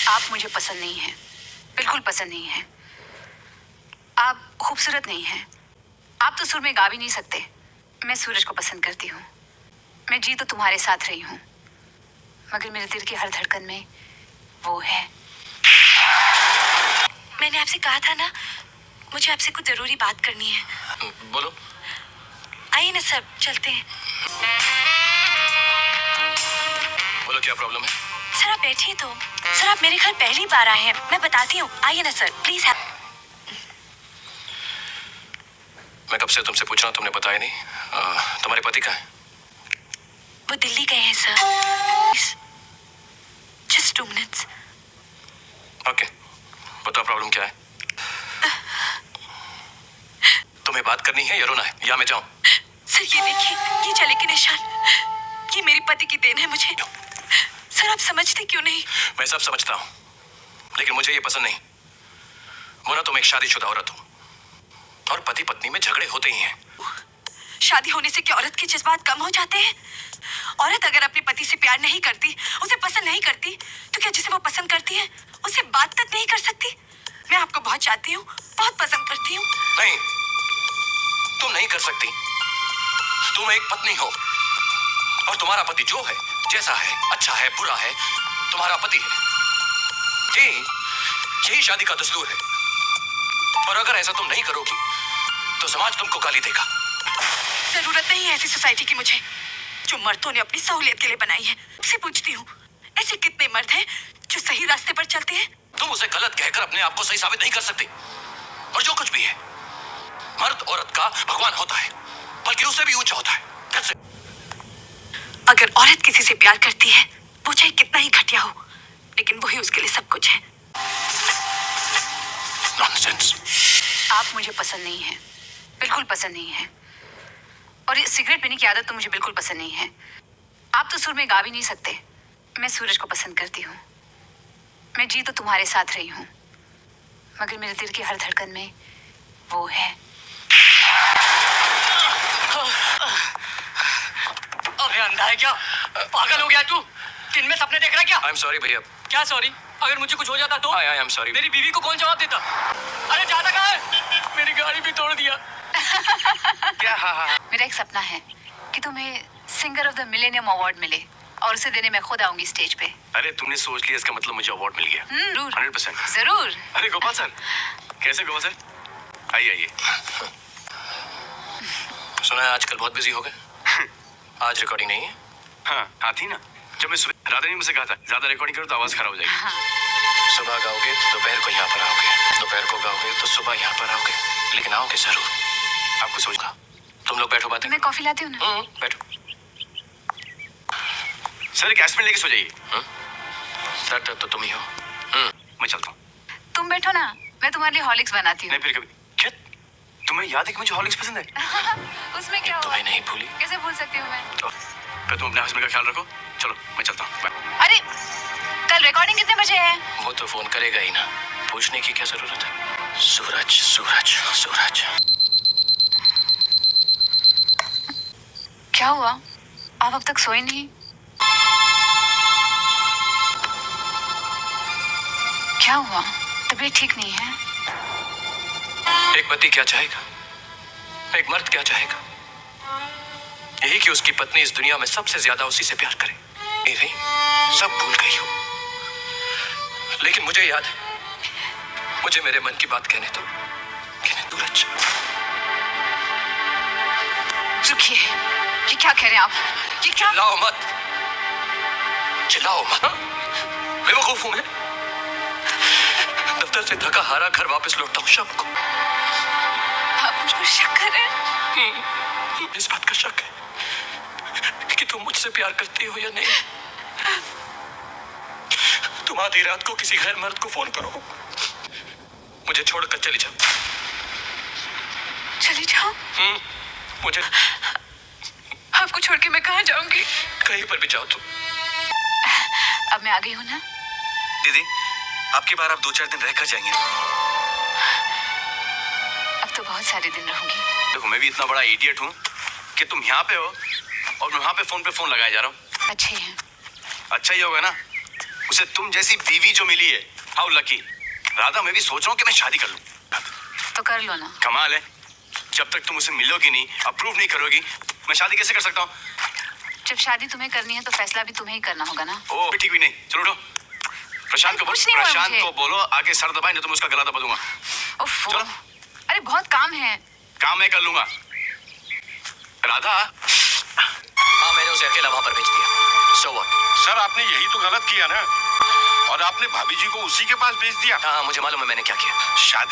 आप मुझे पसंद नहीं हैं, बिल्कुल पसंद नहीं हैं। आप खूबसूरत नहीं हैं। आप तो सुर में गा भी नहीं सकते। मैं सूरज को पसंद करती हूँ। मैं जी तो तुम्हारे साथ रही हूँ, मगर मेरे दिल की हर धड़कन में वो है। मैंने आपसे कहा था ना, मुझे आपसे कुछ जरूरी बात करनी है। बोलो। आइए ना सर, चलते हैं। बोलो, क्या प्रॉब्लम है? सर आप बैठिए तो। सर आप मेरे घर पहली बार आए हैं, मैं बताती हूँ। आइए ना सर, प्लीज। मैं कब से तुमसे पूछ रहा हूँ, तुमने बताया नहीं। तुम्हारे पति कहाँ है? वो दिल्ली गए हैं सर। Just 2 minutes. ओके, बताओ प्रॉब्लम क्या है? तुम्हें बात करनी है या रोना है, या मैं जाऊं? सर ये देखिए, ये जले के निशान, ये मेरे पति की देन है मुझे। सर आप समझते क्यों नहीं? मैं सब समझता हूँ, लेकिन मुझे ये पसंद नहीं। मोना, तुम एक शादीशुदा औरत हो और पति पत्नी में झगड़े होते ही हैं। शादी होने से क्या औरत के जज्बात कम हो जाते हैं? औरत अगर अपने पति से प्यार नहीं करती, उसे पसंद नहीं करती, तो क्या जिसे वो पसंद करती है उसे बात तक नहीं कर सकती? मैं आपको बहुत चाहती हूँ, बहुत पसंद करती हूँ। नहीं, तुम नहीं कर सकती। तुम एक पत्नी हो और तुम्हारा पति जो है, जैसा है, अच्छा है, बुरा है, तुम्हारा पति है। यही शादी का दस्तूर है। और अगर ऐसा तुम नहीं करोगी तो समाज तुमको गाली देगा। जरूरत नहीं है ऐसी सोसाइटी की मुझे, जो मर्दों ने अपनी सहूलियत के लिए बनाई है। उससे पूछती हूँ, ऐसे कितने मर्द हैं जो सही रास्ते पर चलते हैं? तुम उसे गलत कहकर अपने आप को सही साबित नहीं कर सकती। और जो कुछ भी है, मर्द औरत का भगवान होता है, बल्कि उससे भी ऊंचा होता है। कैसे? अगर औरत किसी से प्यार करती है, वो चाहे कितना ही घटिया हो, लेकिन वही उसके लिए सब कुछ है। नॉनसेंस। आप मुझे पसंद नहीं हैं, बिल्कुल पसंद नहीं हैं। और ये सिगरेट पीने की आदत तो मुझे बिल्कुल पसंद नहीं है। आप तो सुर में गा भी नहीं सकते। मैं सूरज को पसंद करती हूँ। मैं जी तो तुम्हारे साथ रही हूँ, मगर मेरे दिल की हर धड़कन में वो है। अबे अंधा है क्या? पागल हो गया तू? दिन में सपने देख रहा है क्या? आई एम सॉरी भैया। क्या सॉरी? अगर मुझे कुछ हो जाता तो? I am sorry. मेरी बीवी को कौन जवाब देता? अरे ज्यादा कहाँ है? मेरी गाड़ी भी तोड़ दिया। क्या? हाँ। मेरा एक सपना है कि तुम्हें singer of the millennium award मिले, और उसे देने मैं खुद आऊंगी स्टेज पे। अरे तुमने सोच लिया, इसका मतलब मुझे अवार्ड मिल गया। जरूर 100%। जरूर। अरे गोपाल सर, कैसे गोपाल सर? आइए। सुना है आजकल बहुत बिजी हो गए। आज रिकॉर्डिंग नहीं है? हाँ, आती ना। जब मैं सुबह राधा ने मुझसे कहा था ज्यादा रिकॉर्डिंग करो तो आवाज खराब हो जाएगी। हाँ। सुबह गाओगे तो दोपहर को यहाँ पर आओगे, दोपहर को गाओगे तो सुबह यहाँ पर आओगे, लेकिन आओगे जरूर। आपको सोचना। तुम लोग बैठो, बातें। मैं कॉफी लाती हूँ ना। बैठो। सर एक एस्पिरिन लेके सो जाइए। सर तो तुम ही हो। मैं चलता हूँ। तुम बैठो ना, मैं तुम्हारे लिए हॉर्लिक्स बनाती हूँ। नहीं फिर कभी। क्या तुम्हें याद है कि मुझे हॉर्लिक्स पसंद है? उसमें क्या हुआ? तुम्हें नहीं भूली? कैसे भूल सकती हूँ मैं? फिर तुम अपने हस्बैंड का ख्याल रखो। चलो मैं चलता हूँ। बाय। अरे कल रिकॉर्डिंग कितने बजे है? वो तो फोन करेगा ही ना, पूछने की क्या जरूरत है? सूरज सूरज सूरज। क्या हुआ? आप अब तक सोए नहीं? क्या हुआ? तबीयत ठीक नहीं है? एक पति क्या चाहेगा, एक मर्द क्या चाहेगा? यही कि उसकी पत्नी इस दुनिया में सबसे ज्यादा उसी से प्यार करे। नहीं, सब भूल गई हो। लेकिन मुझे याद है, मुझे मेरे मन की बात कहने दो। सूरज। रुकिए, ये क्या कह रहे हैं आप? ये क्या? चिल्लाओ मत, चिल्लाओ मत। बेवकूफ हूं मैं। दफ्तर से थका हारा घर वापस लौटता हूँ शाम को। आप मुझ पर शक कर रहे हैं? इस बात का शक है कि तुम मुझसे प्यार करती हो या नहीं। तुम आधी रात को किसी गैर मर्द को फोन करो, मुझे छोड़कर चली जाओ। चली जाओ? मुझे आपको छोड़ के मैं कहाँ जाऊंगी? कहीं पर भी जाओ तुम। अब मैं आ गई हूँ ना। दीदी आपकी बार आप 2-4 दिन रहकर जाएंगे। अब तो बहुत सारे दिन रहूंगी। देखो मैं भी इतना बड़ा इडियट हूँ कि तुम यहाँ पे हो और मैं वहाँ पे फोन लगाया जा रहा हूँ। अच्छे हैं। अच्छा ही होगा ना, उसे तुम जैसी बीवी जो मिली है, हाउ लकी। राधा, मैं भी सोच रहा हूँ कि मैं शादी कर लूं। तो कर लो ना। कमाल है, जब तक तुम उसे मिलोगी नहीं, अप्रूव नहीं करोगी, मैं शादी कैसे कर सकता हूँ? जब शादी तुम्हें करनी है तो फैसला भी तुम्हें ही करना होगा ना। ओ ठीक भी नहीं, चलो उठो। प्रशांत को कुछ नहीं हुआ प्रशांत मुझे। को बोलो आके सर दबाए, नहीं तो मैं उसका गला दबा दूंगा। उफ, चलो। अरे बहुत काम है। काम मैं कर लूंगा। राधा, हाँ, मैंने उसे अकेला वहां पर भेज दिया। So what? सर आपने यही तो गलत किया ना, और आपने भाभी जी को उसी के पास भेज दिया। हाँ, मुझे मालूम है मैंने क्या किया। शादी